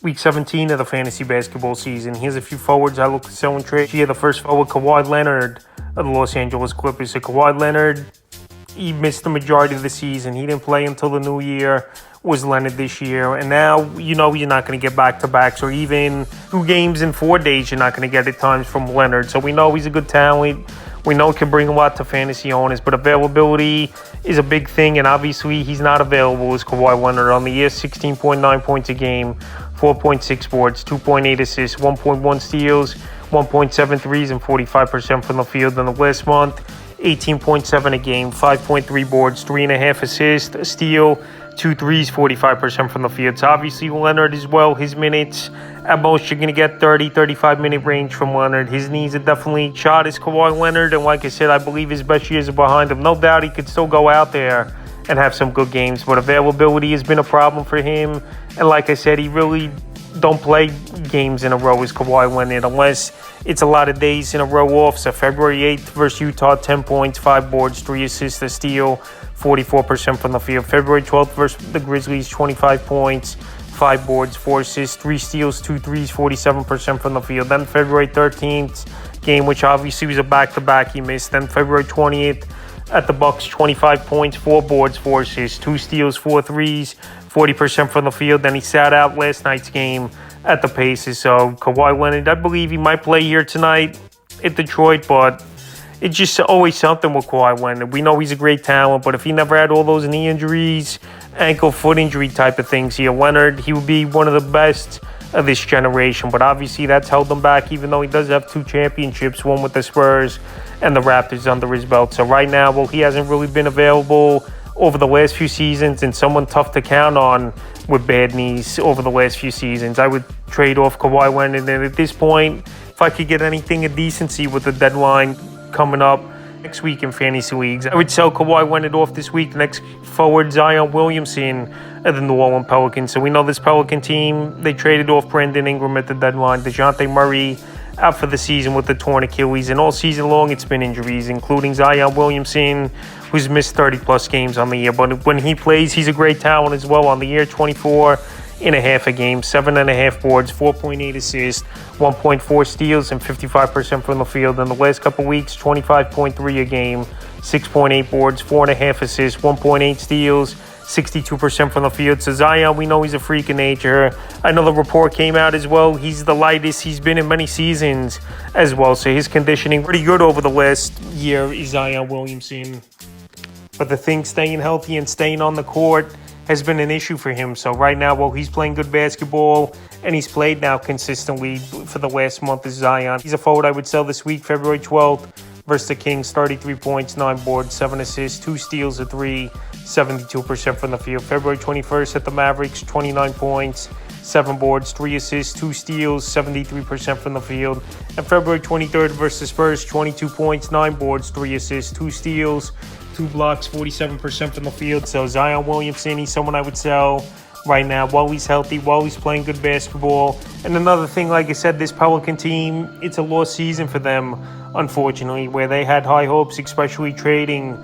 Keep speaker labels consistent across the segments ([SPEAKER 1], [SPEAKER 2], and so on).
[SPEAKER 1] Week 17 of the fantasy basketball season. Here's a few forwards I look to sell and trade. Here, the first forward, Kawhi Leonard of the Los Angeles Clippers. So Kawhi Leonard, he missed the majority of the season. He didn't play until the new year. Was Leonard this year. And now, you're not going to get back-to-backs or even 2 games in 4 days. You're not going to get at times from Leonard. So we know he's a good talent. We know it can bring a lot to fantasy owners, but availability is a big thing, and obviously he's not available as Kawhi Leonard on the year. 16.9 points a game, 4.6 boards, 2.8 assists, 1.1 steals, 1.7 threes, and 45% from the field in the last month. 18.7 a game, 5.3 boards, 3.5 assists, a steal, 2 threes, 45% from the field. So obviously Leonard as well, his minutes, at most you're going to get 30, 35-minute range from Leonard. His knees are definitely shot as Kawhi Leonard, and like I said, I believe his best years are behind him. No doubt he could still go out there and have some good games, but availability has been a problem for him. And like I said, he really don't play games in a row as Kawhi Leonard unless it's a lot of days in a row off. So February 8th versus Utah, 10 points, 5 boards, 3 assists, a steal, 44% from the field. February 12th versus the Grizzlies, 25 points, 5 boards, 4 assists, 3 steals, 2 threes, 47% from the field. Then February 13th game, which obviously was a back-to-back he missed. Then February 20th at the Bucks, 25 points, 4 boards, 4 assists, 2 steals, 4 threes, 40% from the field. Then he sat out last night's game at the Pacers. So Kawhi Leonard, I believe he might play here tonight at Detroit, but it's just always something with Kawhi Leonard. We know he's a great talent, but if he never had all those knee injuries, ankle, foot injury type of things here, Leonard, he would be one of the best of this generation. But obviously that's held him back, even though he does have 2 championships, one with the Spurs and the Raptors under his belt. So right now, well, he hasn't really been available over the last few seasons, and someone tough to count on with bad knees over the last few seasons. I would trade off Kawhi Leonard, and at this point, if I could get anything of decency with the deadline coming up next week in fantasy leagues, I would sell Kawhi Leonard off this week. The next forward, Zion Williamson of the New Orleans Pelicans. So we know this Pelican team, they traded off Brandon Ingram at the deadline. DeJounte Murray out for the season with the torn Achilles, and all season long it's been injuries, including Zion Williamson, who's missed 30-plus games on the year. But when he plays, he's a great talent as well. On the year, 24.5 a game, 7.5 boards, 4.8 assists, 1.4 steals, and 55% from the field. In the last couple weeks, 25.3 a game, 6.8 boards, 4.5 assists, 1.8 steals, 62% from the field. So Zion, we know he's a freak of nature. Another report came out as well. He's the lightest he's been in many seasons as well. So his conditioning pretty good over the last year is Zion Williamson. But the thing, staying healthy and staying on the court has been an issue for him. So right now, well, he's playing good basketball, and he's played now consistently for the last month as Zion. He's a forward I would sell this week, February 12th versus the Kings, 33 points, 9 boards, 7 assists, 2 steals, a 3, 72% from the field. February 21st at the Mavericks, 29 points, 7 boards, 3 assists, 2 steals, 73% from the field. And February 23rd versus Spurs, 22 points, 9 boards, 3 assists, 2 steals, 2 blocks, 47% from the field. So Zion Williamson, he's someone I would sell right now while he's healthy, while he's playing good basketball. And another thing, like I said, this Pelican team, it's a lost season for them, unfortunately, where they had high hopes, especially trading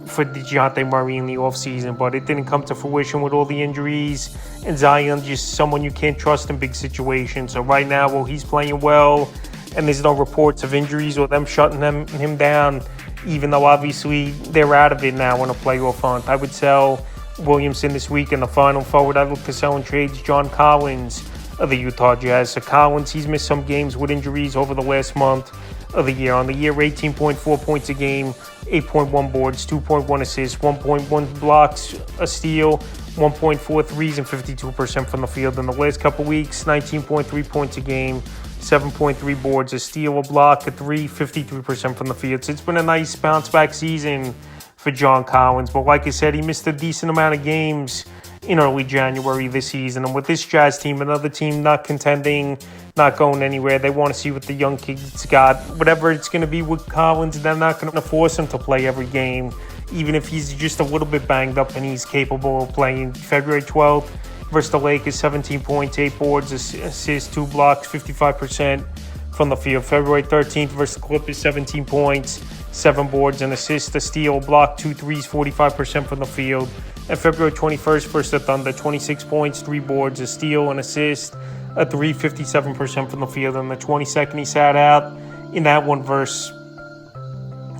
[SPEAKER 1] for DeJounte Murray in the offseason, but it didn't come to fruition with all the injuries, and Zion just someone you can't trust in big situations. So right now, well, he's playing well, and there's no reports of injuries or them shutting him down, even though obviously they're out of it now in a playoff hunt. I would sell Williamson this week. In the final forward I look to sell in trades, John Collins of the Utah Jazz. So Collins, he's missed some games with injuries over the last month of the year. On the year, 18.4 points a game, 8.1 boards, 2.1 assists, 1.1 blocks, a steal, 1.4 threes, and 52% from the field. In the last couple weeks, 19.3 points a game, 7.3 boards, a steal, a block, a 3, 53% from the field. So it's been a nice bounce-back season for John Collins. But like I said, he missed a decent amount of games in early January this season. And with this Jazz team, another team not contending, not going anywhere, they want to see what the young kids got. Whatever it's going to be with Collins, they're not going to force him to play every game, even if he's just a little bit banged up and he's capable of playing. February 12th versus the Lakers, 17 points, 8 boards, assists, 2 blocks, 55% from the field. February 13th versus the Clippers, 17 points, 7 boards, and assists, a steal, block, 2 threes, 45% from the field. And February 21st versus the Thunder, 26 points, 3 boards, a steal, an assist, a 357% from the field. And the 22nd, he sat out in that one versus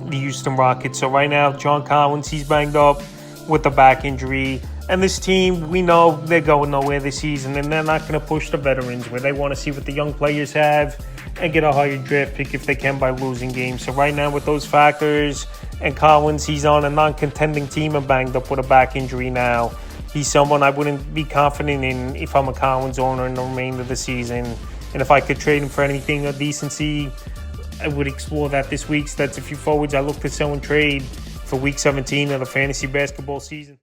[SPEAKER 1] the Houston Rockets. So right now, John Collins, he's banged up with a back injury. And this team, we know they're going nowhere this season, and they're not going to push the veterans where they want to see what the young players have and get a higher draft pick if they can by losing games. So right now with those factors, and Collins, he's on a non-contending team and banged up with a back injury now. He's someone I wouldn't be confident in if I'm a Collins owner in the remainder of the season. And if I could trade him for anything of decency, I would explore that this week. So that's a few forwards I look to sell and trade for Week 17 of the fantasy basketball season.